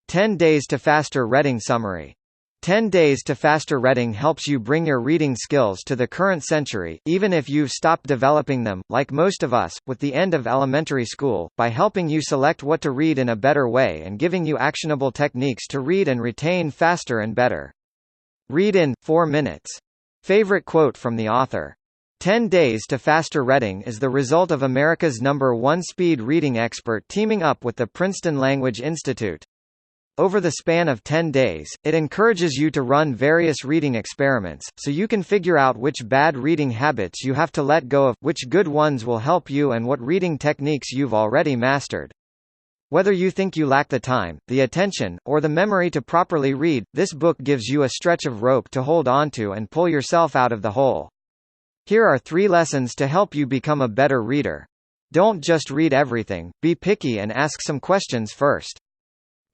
10 Days to Faster Reading Summary. 10 Days to Faster Reading helps you bring your reading skills to the current century, even if you've stopped developing them, like most of us, with the end of elementary school, by helping you select what to read in a better way and giving you actionable techniques to read and retain faster and better. Read in 4 minutes. Favorite quote from the author. 10 Days to Faster Reading is the result of America's #1 speed reading expert teaming up with the Princeton Language Institute. Over the span of 10 days, it encourages you to run various reading experiments, so you can figure out which bad reading habits you have to let go of, which good ones will help you, and what reading techniques you've already mastered. Whether you think you lack the time, the attention, or the memory to properly read, this book gives you a stretch of rope to hold onto and pull yourself out of the hole. Here are 3 lessons to help you become a better reader. Don't just read everything, be picky and ask some questions first.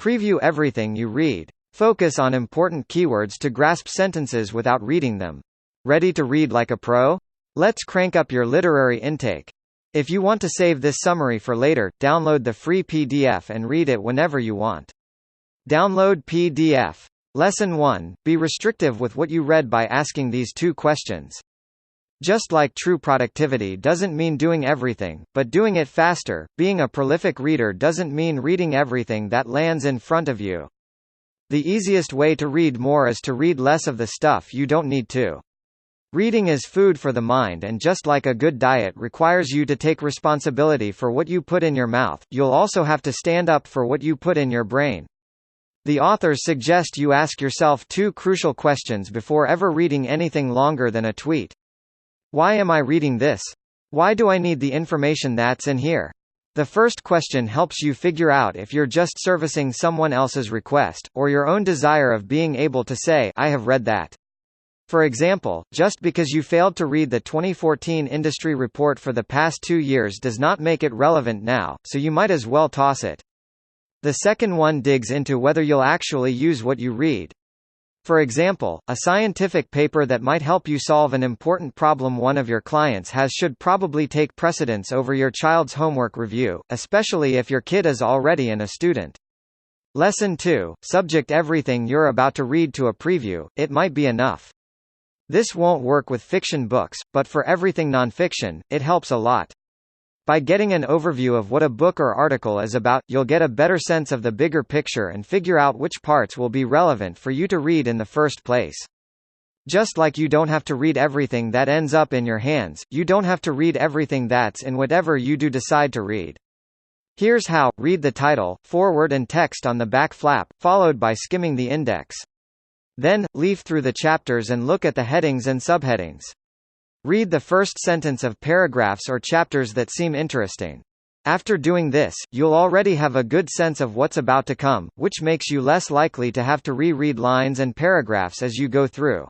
Preview everything you read. Focus on important keywords to grasp sentences without reading them. Ready to read like a pro? Let's crank up your literary intake. If you want to save this summary for later, download the free PDF and read it whenever you want. Download PDF. Lesson 1. Be restrictive with what you read by asking these 2 questions. Just like true productivity doesn't mean doing everything, but doing it faster, being a prolific reader doesn't mean reading everything that lands in front of you. The easiest way to read more is to read less of the stuff you don't need to. Reading is food for the mind, and just like a good diet requires you to take responsibility for what you put in your mouth, you'll also have to stand up for what you put in your brain. The authors suggest you ask yourself 2 crucial questions before ever reading anything longer than a tweet. Why am I reading this? Why do I need the information that's in here? The first question helps you figure out if you're just servicing someone else's request, or your own desire of being able to say, I have read that. For example, just because you failed to read the 2014 industry report for the past 2 years does not make it relevant now, so you might as well toss it. The second one digs into whether you'll actually use what you read. For example, a scientific paper that might help you solve an important problem one of your clients has should probably take precedence over your child's homework review, especially if your kid is already a student. Lesson 2. Subject everything you're about to read to a preview, it might be enough. This won't work with fiction books, but for everything nonfiction, it helps a lot. By getting an overview of what a book or article is about, you'll get a better sense of the bigger picture and figure out which parts will be relevant for you to read in the first place. Just like you don't have to read everything that ends up in your hands, you don't have to read everything that's in whatever you do decide to read. Here's how: read the title, foreword and text on the back flap, followed by skimming the index. Then, leaf through the chapters and look at the headings and subheadings. Read the first sentence of paragraphs or chapters that seem interesting. After doing this, you'll already have a good sense of what's about to come, which makes you less likely to have to reread lines and paragraphs as you go through.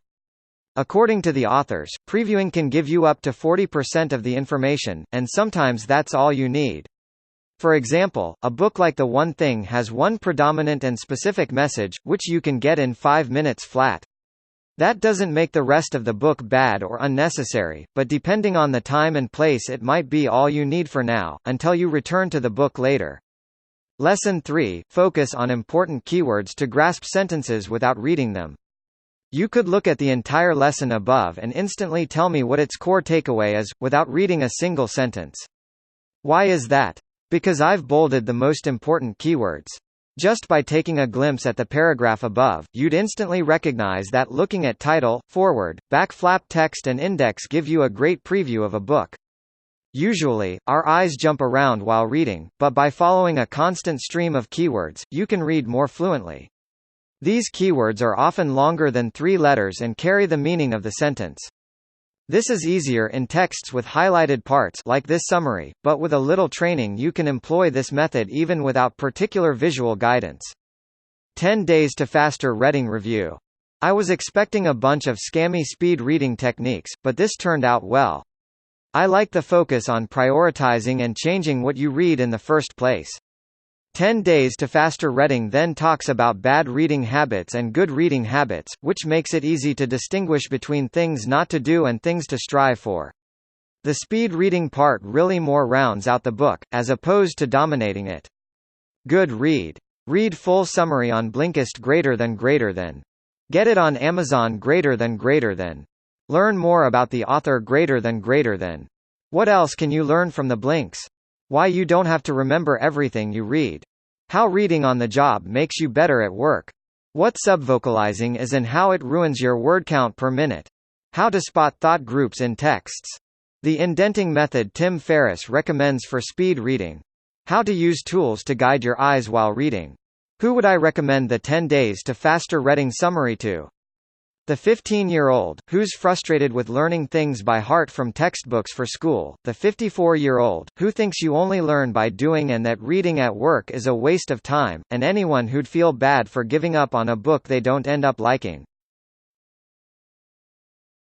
According to the authors, previewing can give you up to 40% of the information, and sometimes that's all you need. For example, a book like The One Thing has one predominant and specific message, which you can get in 5 minutes flat. That doesn't make the rest of the book bad or unnecessary, but depending on the time and place it might be all you need for now, until you return to the book later. Lesson 3. Focus on important keywords to grasp sentences without reading them. You could look at the entire lesson above and instantly tell me what its core takeaway is, without reading a single sentence. Why is that? Because I've bolded the most important keywords. Just by taking a glimpse at the paragraph above, you'd instantly recognize that looking at title, foreword, back flap text and index give you a great preview of a book. Usually, our eyes jump around while reading, but by following a constant stream of keywords, you can read more fluently. These keywords are often longer than 3 letters and carry the meaning of the sentence. This is easier in texts with highlighted parts like this summary, but with a little training you can employ this method even without particular visual guidance. 10 Days to Faster Reading Review. I was expecting a bunch of scammy speed reading techniques, but this turned out well. I like the focus on prioritizing and changing what you read in the first place. 10 Days to Faster Reading then talks about bad reading habits and good reading habits, which makes it easy to distinguish between things not to do and things to strive for. The speed reading part really more rounds out the book, as opposed to dominating it. Good read. Read full summary on Blinkist greater than. Get it on Amazon greater than. Learn more about the author greater than. What else can you learn from the Blinks? Why you don't have to remember everything you read. How reading on the job makes you better at work. What subvocalizing is and how it ruins your word count per minute. How to spot thought groups in texts. The indenting method Tim Ferriss recommends for speed reading. How to use tools to guide your eyes while reading. Who would I recommend the 10 Days to Faster Reading Summary to? The 15-year-old, who's frustrated with learning things by heart from textbooks for school, the 54-year-old, who thinks you only learn by doing and that reading at work is a waste of time, and anyone who'd feel bad for giving up on a book they don't end up liking.